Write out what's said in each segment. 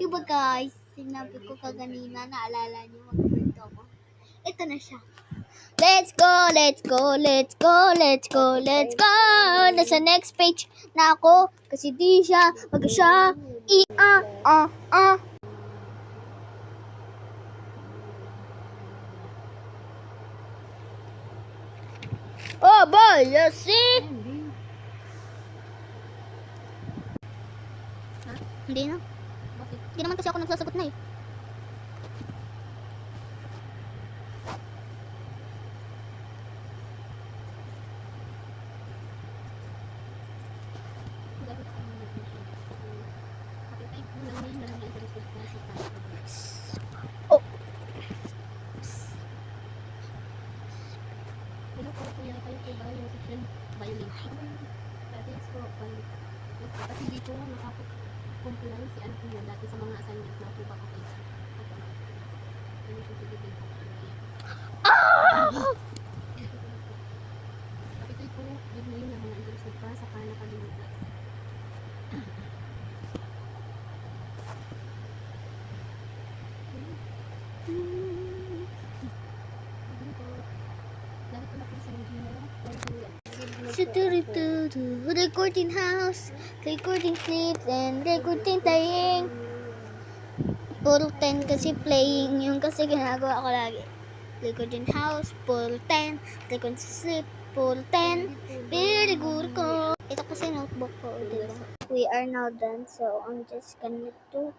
Diba guys, sinabi ko kaganina, naalala niyo mag-print ako. Ito na siya. Let's go, let's go, let's go, let's go, let's go. Nasa next page na ako kasi di siya mag-siya. Oh boy, you see? Hindi na. Hindi naman kasi ako nagsasagot na eh. Oh. Kasi dito nakapag-comply si ano niya dati sa mga assignment na po ba ko kita. Ano siya tibigay ko. Kapitoy po, yun na yun ang mga interested pa sa kana kalimutan. Recording house, recording clips, and recording tying. Puro 10 kasi playing yung kasi ginagawa ko lagi. Recording house, puro 10. Recording sleep, puro 10. Piniligur ko. Ito kasi notebook ko, diba? We are now done, so I'm just gonna do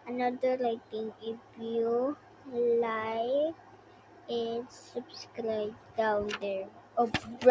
another lighting. If you like and subscribe down there. Oh,